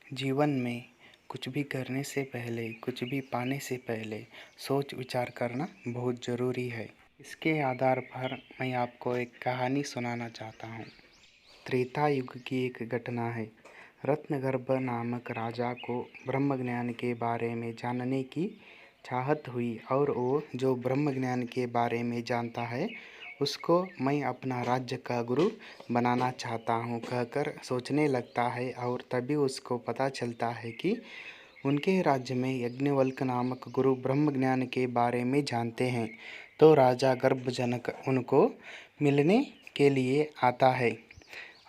जीवन में कुछ भी करने से पहले, कुछ भी पाने से पहले सोच विचार करना बहुत ज़रूरी है। इसके आधार पर मैं आपको एक कहानी सुनाना चाहता हूँ। त्रेता युग की एक घटना है। रत्नगर्भ नामक राजा को ब्रह्म ज्ञान के बारे में जानने की चाहत हुई और वो जो ब्रह्म ज्ञान के बारे में जानता है उसको मैं अपना राज्य का गुरु बनाना चाहता हूँ कहकर सोचने लगता है। और तभी उसको पता चलता है कि उनके राज्य में यज्ञवल्क नामक गुरु ब्रह्म ज्ञान के बारे में जानते हैं। तो राजा गर्भजनक उनको मिलने के लिए आता है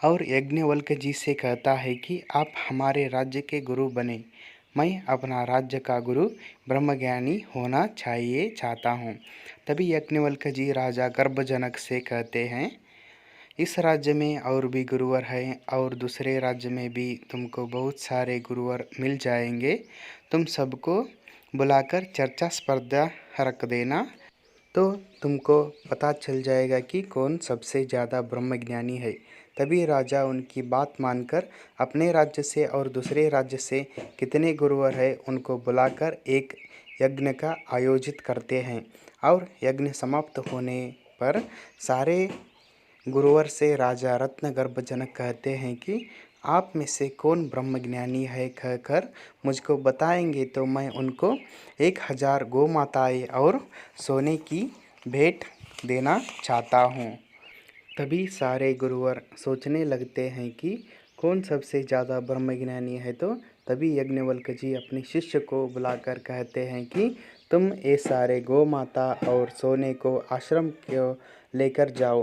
और यज्ञवल्क जी से कहता है कि आप हमारे राज्य के गुरु बने। मैं अपना राज्य का गुरु ब्रह्मज्ञानी होना चाहता हूँ। तभी यज्ञवल्क जी राजा गर्भजनक से कहते हैं, इस राज्य में और भी गुरुवर हैं और दूसरे राज्य में भी तुमको बहुत सारे गुरुवर मिल जाएंगे। तुम सबको बुलाकर चर्चा स्पर्धा रख देना, तो तुमको पता चल जाएगा कि कौन सबसे ज़्यादा ब्रह्मज्ञानी है। तभी राजा उनकी बात मानकर अपने राज्य से और दूसरे राज्य से कितने गुरुवर हैं उनको बुलाकर एक यज्ञ का आयोजित करते हैं। और यज्ञ समाप्त होने पर सारे गुरुवर से राजा रत्नगर्भ जनक कहते हैं कि आप में से कौन ब्रह्मज्ञानी है कहकर मुझको बताएंगे तो मैं उनको 1000 गौ माताएँ और सोने की भेंट देना चाहता हूँ। तभी सारे गुरुवर सोचने लगते हैं कि कौन सबसे ज़्यादा ब्रह्मज्ञानी है। तो तभी यज्ञवल्क जी अपने शिष्य को बुलाकर कहते हैं कि तुम ये सारे गौ माता और सोने को आश्रम को लेकर जाओ।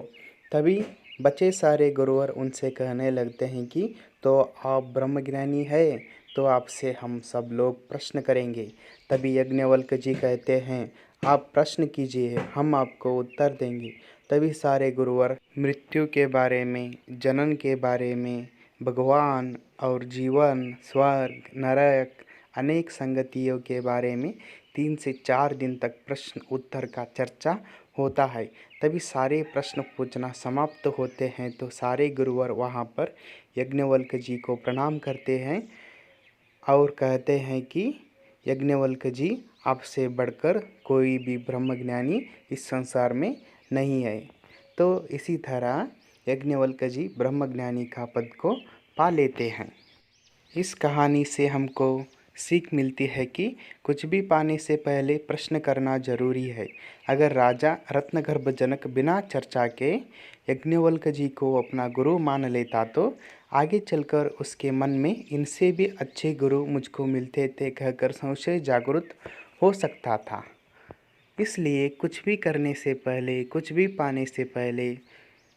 तभी बचे सारे गुरुवर उनसे कहने लगते हैं कि तो आप ब्रह्मज्ञानी है, तो आपसे हम सब लोग प्रश्न करेंगे। तभी यज्ञवल्क जी कहते हैं, आप प्रश्न कीजिए, हम आपको उत्तर देंगे। तभी सारे गुरुवर मृत्यु के बारे में, जनन के बारे में, भगवान और जीवन, स्वर्ग, नरक, अनेक संगतियों के बारे में 3 से 4 दिन तक प्रश्न उत्तर का चर्चा होता है। तभी सारे प्रश्न पूछना समाप्त होते हैं तो सारे गुरुवर वहाँ पर यज्ञवल्क जी को प्रणाम करते हैं और कहते हैं कि यज्ञवल्क जी, आपसे बढ़कर कोई भी ब्रह्मज्ञानी इस संसार में नहीं है। तो इसी तरह यज्ञवल्क जी ब्रह्मज्ञानी का पद को पा लेते हैं। इस कहानी से हमको सीख मिलती है कि कुछ भी पाने से पहले प्रश्न करना जरूरी है। अगर राजा रत्नगर्भ जनक बिना चर्चा के यज्ञवल्क जी को अपना गुरु मान लेता तो आगे चलकर उसके मन में इनसे भी अच्छे गुरु मुझको मिलते थे कहकर संशय जागृत हो सकता था। इसलिए कुछ भी करने से पहले, कुछ भी पाने से पहले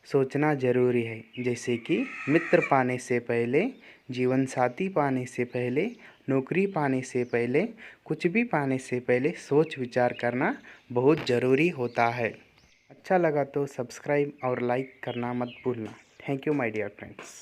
सोचना ज़रूरी है। जैसे कि मित्र पाने से पहले, जीवन साथी पाने से पहले, नौकरी पाने से पहले, कुछ भी पाने से पहले सोच विचार करना बहुत ज़रूरी होता है। अच्छा लगा तो सब्सक्राइब और लाइक करना मत भूलना। Thank you my dear friends.